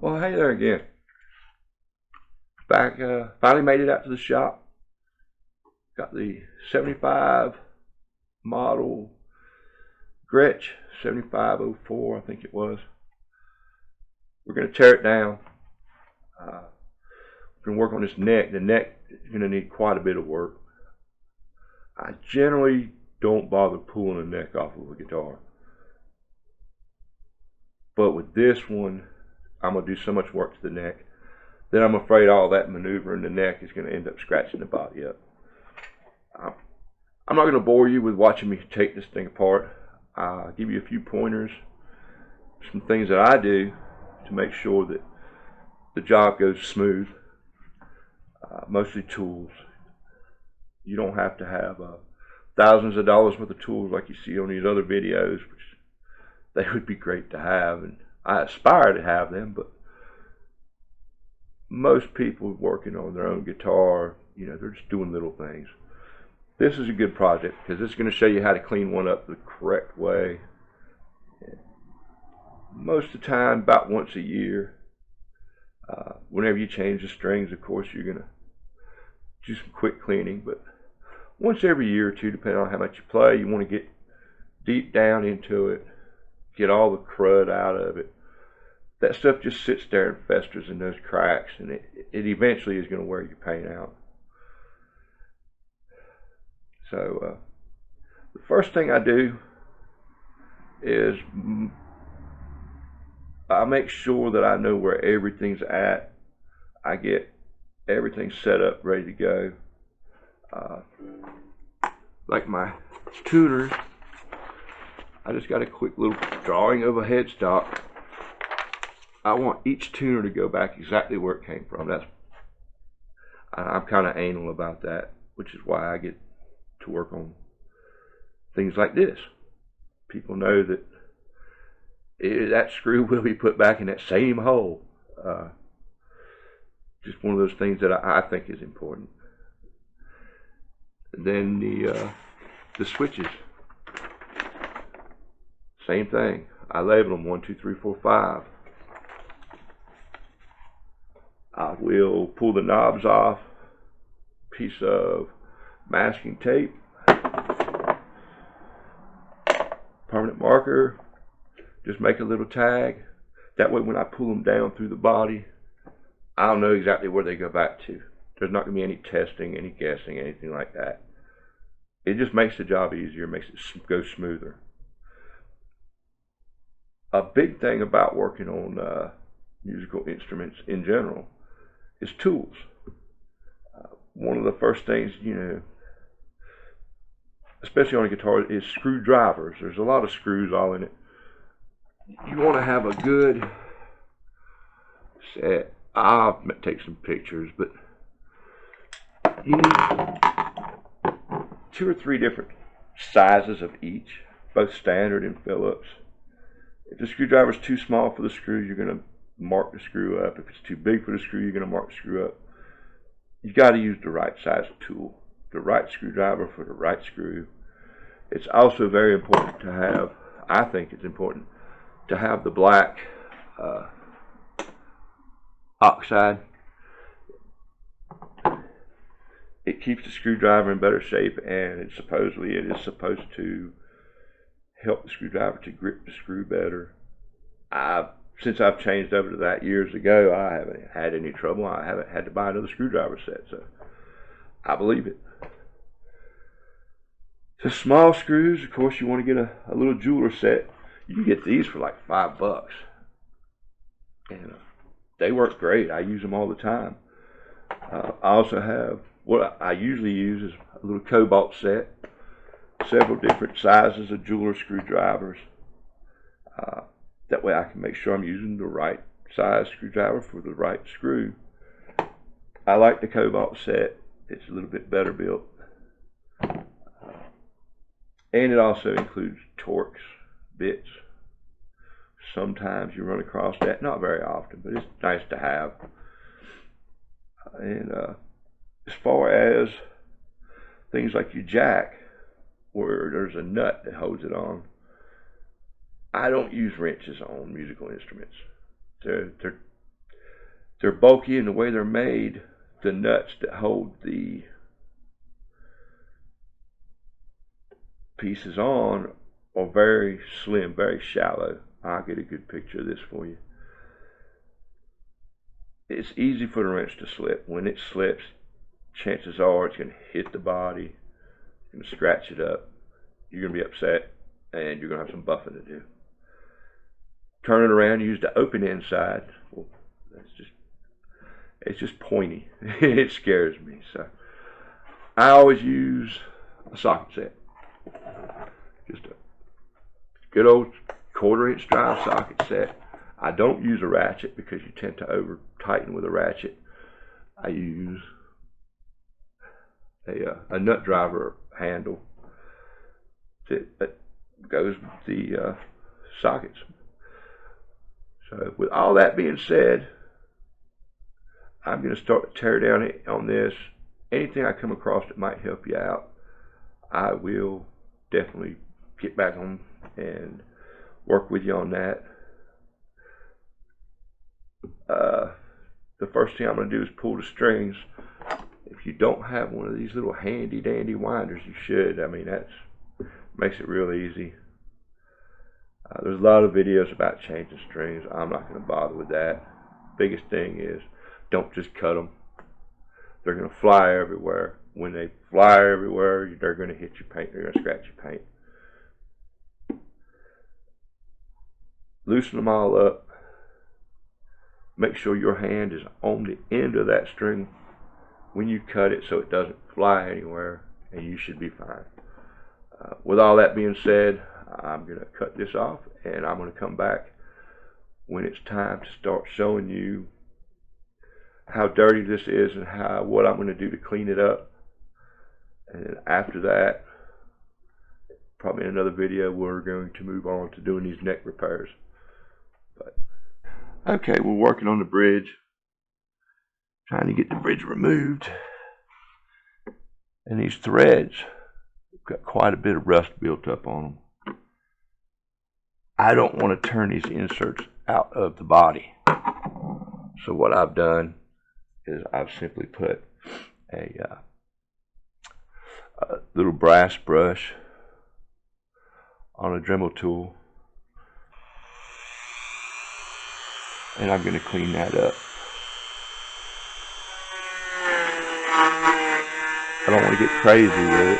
Well, hey there again. Back, finally made it out to the shop. Got the 75 model Gretsch 7504, I think it was. We're going to tear it down. We're going to work on this neck. The neck is going to need quite a bit of work. I generally don't bother pulling the neck off of a guitar. But with this one, I'm going to do so much work to the neck that I'm afraid all that maneuvering the neck is going to end up scratching the body up. I'm not going to bore you with watching me take this thing apart. I'll give you a few pointers, some things that I do to make sure that the job goes smooth. Mostly tools. You don't have to have thousands of dollars worth of tools like you see on these other videos, which they would be great to have, and I aspire to have them, but most people working on their own guitar, they're just doing little things. This is a good project because it's going to show you how to clean one up the correct way. Most of the time, about once a year. Whenever you change the strings, of course, you're going to do some quick cleaning, but once every year or two, depending on how much you play, you want to get deep down into it, get all the crud out of it. That stuff just sits there and festers in those cracks, and it eventually is going to wear your paint out. So the first thing I do is I make sure that I know where everything's at. I get everything set up, ready to go. Like my tuners, I just got a quick little drawing of a headstock. I want each tuner to go back exactly where it came from. I'm kind of anal about that, which is why I get to work on things like this. People know that that screw will be put back in that same hole. Just one of those things that I think is important. And then the switches, same thing. I label them 1, 2, 3, 4, 5. I will pull the knobs off, piece of masking tape, permanent marker, just make a little tag. That way when I pull them down through the body, I'll know exactly where they go back to. There's not going to be any testing, any guessing, anything like that. It just makes the job easier, makes it go smoother. A big thing about working on musical instruments in general is tools. One of the first things, especially on a guitar, is screwdrivers. There's a lot of screws all in it. You want to have a good set. I'll take some pictures, but you need 2 or 3 different sizes of each, both standard and Phillips. If the screwdriver is too small for the screw, you're going to mark the screw up. If it's too big for the screw, you're going to mark the screw up. You've got to use the right size tool, the right screwdriver for the right screw. It's also very important to have, I think it's important, to have the black oxide. It keeps the screwdriver in better shape, and it is supposed to help the screwdriver to grip the screw better. Since I've changed over to that years ago, I haven't had any trouble. I haven't had to buy another screwdriver set, so I believe it. So small screws, of course, you want to get a little jeweler set. You can get these for like $5, and they work great. I use them all the time. I also have what I usually use is a little cobalt set, several different sizes of jeweler screwdrivers. That way I can make sure I'm using the right size screwdriver for the right screw. I like the cobalt set. It's a little bit better built. And it also includes Torx bits. Sometimes you run across that, not very often, but it's nice to have. And as far as things like your jack, where there's a nut that holds it on, I don't use wrenches on musical instruments. They're they're bulky in the way they're made. The nuts that hold the pieces on are very slim, very shallow. I'll get a good picture of this for you. It's easy for the wrench to slip. When it slips, chances are it's going to hit the body, it's going to scratch it up. You're going to be upset, and you're going to have some buffing to do. Turn it around, use the open end side. Well, it's just pointy. It scares me. So I always use a socket set. Just a good old 1/4 inch drive socket set. I don't use a ratchet because you tend to over tighten with a ratchet. I use a nut driver handle that goes with the sockets. So with all that being said, I'm going to start to tear down on this. Anything I come across that might help you out, I will definitely get back on and work with you on that. The first thing I'm going to do is pull the strings. If you don't have one of these little handy dandy winders, you should. I mean, that makes it real easy. There's a lot of videos about changing strings. I'm not going to bother with that. Biggest thing is, don't just cut them. They're going to fly everywhere. When they fly everywhere, they're going to hit your paint. They're going to scratch your paint. Loosen them all up. Make sure your hand is on the end of that string when you cut it so it doesn't fly anywhere, and you should be fine. With all that being said, I'm going to cut this off, and I'm going to come back when it's time to start showing you how dirty this is and what I'm going to do to clean it up. And then after that, probably in another video, we're going to move on to doing these neck repairs. But okay, we're working on the bridge, trying to get the bridge removed. And these threads have got quite a bit of rust built up on them. I don't want to turn these inserts out of the body. So what I've done is I've simply put a little brass brush on a Dremel tool, and I'm going to clean that up. I don't want to get crazy with it.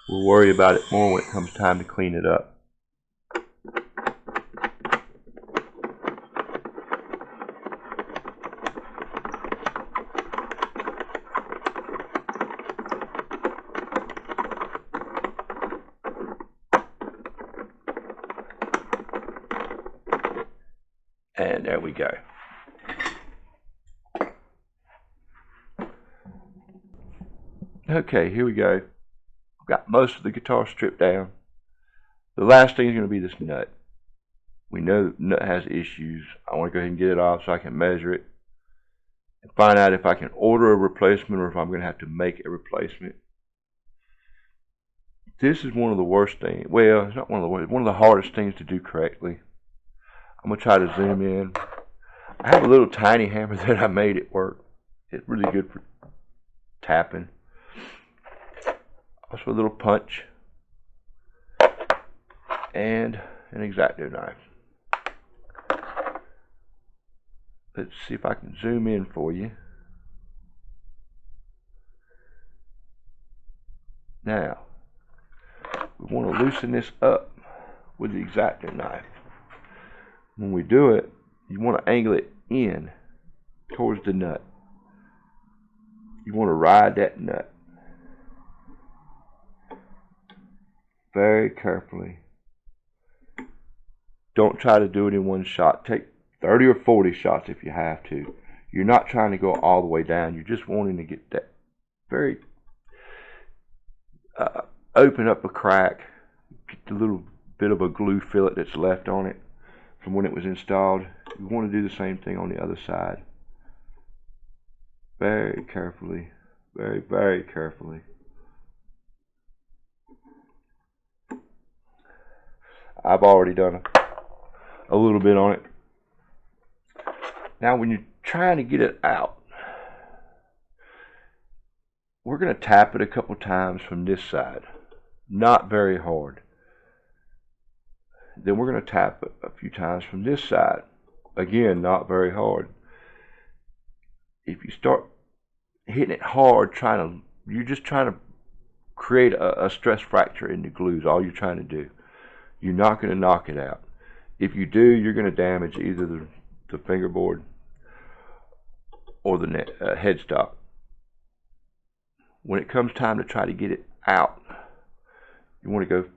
We'll worry about it more when it comes time to clean it up. And there we go. Okay, here we go. Got most of the guitar stripped down. The last thing is going to be this nut. We know the nut has issues. I want to go ahead and get it off so I can measure it and find out if I can order a replacement or if I'm going to have to make a replacement. This is one of the worst things. Well, it's not one of the worst. One of the hardest things to do correctly. I'm going to try to zoom in. I have a little tiny hammer that I made it work. It's really good for tapping. Also a little punch and an X-Acto knife. Let's see if I can zoom in for you. Now, we want to loosen this up with the X-Acto knife. When we do it, you want to angle it in towards the nut. You want to ride that nut very carefully. Don't try to do it in one shot. Take 30 or 40 shots if you have to. You're not trying to go all the way down. You're just wanting to get that very open up a crack, get the little bit of a glue fillet that's left on it from when it was installed. You want to do the same thing on the other side. Very carefully, very, very carefully. I've already done a little bit on it. Now when you're trying to get it out, we're going to tap it a couple times from this side, not very hard. Then we're going to tap it a few times from this side, again, not very hard. If you start hitting it hard, you're just trying to create a stress fracture in the glue is all you're trying to do. You're not going to knock it out. If you do, you're going to damage either the fingerboard or the headstock. When it comes time to try to get it out, you want to go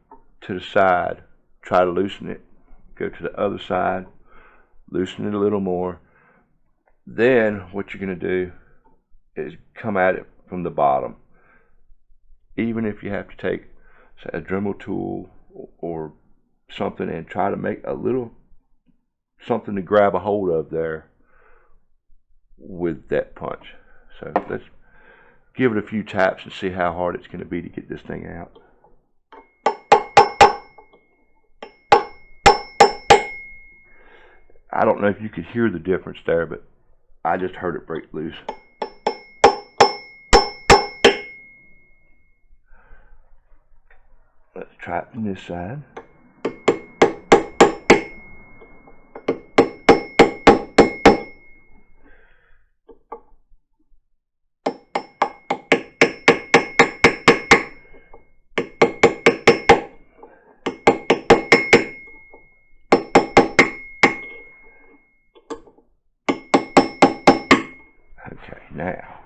to the side, try to loosen it, go to the other side, loosen it a little more. Then what you're going to do is come at it from the bottom. Even if you have to take, say, a Dremel tool or something and try to make a little something to grab a hold of there with that punch. So let's give it a few taps and see how hard it's going to be to get this thing out. I don't know if you could hear the difference there, but I just heard it break loose. Let's try it from this side. Okay, now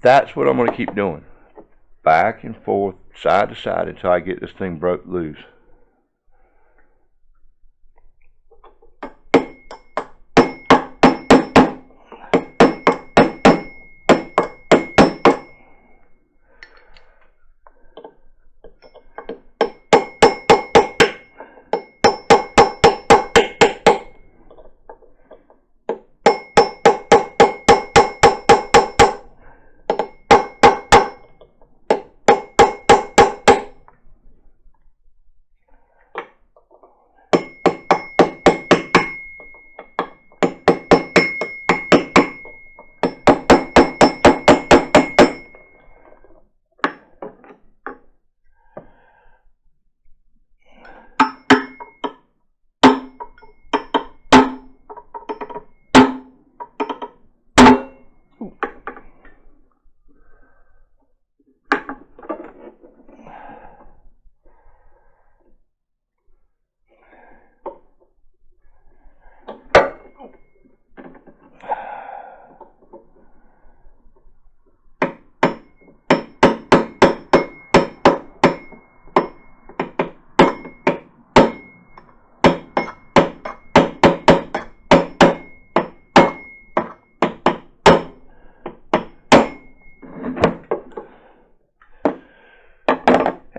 that's what I'm going to keep doing. Back and forth, side to side until I get this thing broke loose.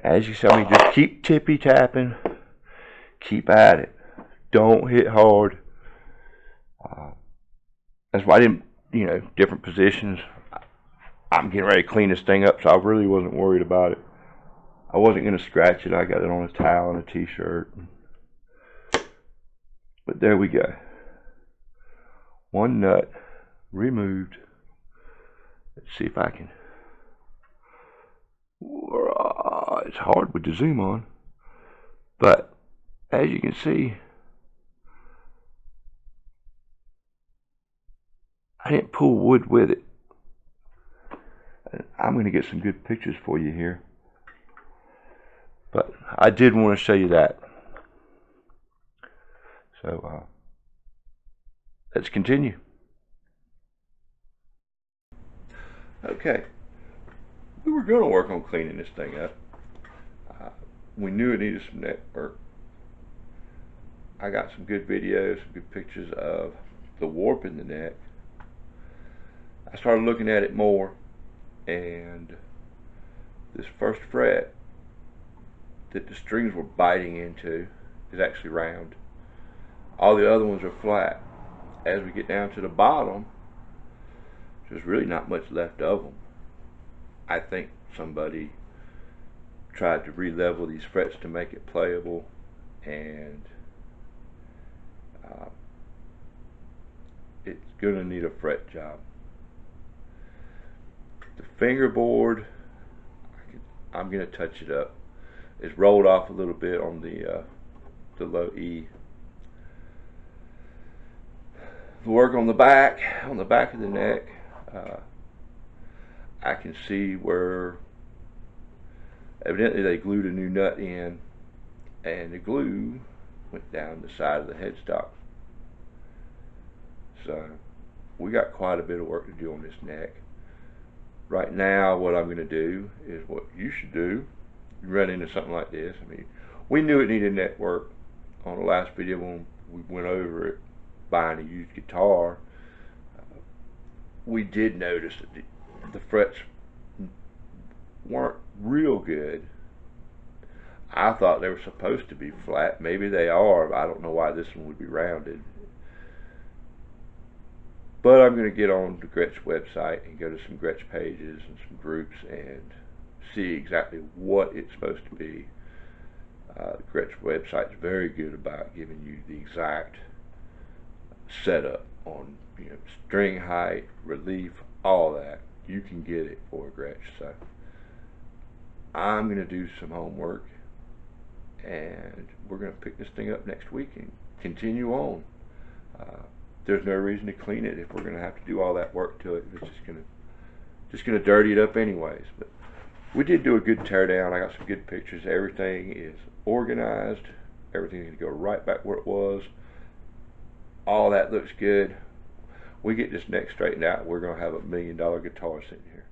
As you saw me, just keep tippy tapping, keep at it. Don't hit hard. That's why I didn't, different positions. I'm getting ready to clean this thing up, so I really wasn't worried about it. I wasn't going to scratch it. I got it on a towel and a t-shirt. But there we go. One nut removed. Let's see if I can. It's hard with the zoom on, but as you can see, I didn't pull wood with it. I'm going to get some good pictures for you here. But I did want to show you that. So let's continue. Okay. We were going to work on cleaning this thing up. We knew it needed some net work. I got some good videos, some good pictures of the warp in the neck. I started looking at it more, and this first fret that the strings were biting into is actually round. All the other ones are flat. As we get down to the bottom, there's really not much left of them. I think somebody tried to re-level these frets to make it playable, and it's gonna need a fret job. The fingerboard, I'm gonna touch it up. It's rolled off a little bit on the low E. The work on the back of the neck, I can see where evidently they glued a new nut in, and the glue went down the side of the headstock. So we got quite a bit of work to do on this neck. Right now, what I'm going to do is what you should do. You run into something like this. I mean, we knew it needed net work on the last video when we went over it, buying a used guitar. We did notice that the frets weren't real good. I thought they were supposed to be flat. Maybe they are, but I don't know why this one would be rounded. But I'm going to get on the Gretsch website and go to some Gretsch pages and some groups and see exactly what it's supposed to be. The Gretsch website is very good about giving you the exact setup on, string height, relief, all that. You can get it for Gretsch. So I'm going to do some homework, and we're going to pick this thing up next week and continue on. There's no reason to clean it if we're going to have to do all that work to it. It's just going to dirty it up anyways. But we did do a good tear down. I got some good pictures. Everything is organized. Everything is going to go right back where it was. All that looks good. We get this neck straightened out, we're going to have $1 million guitar sitting here.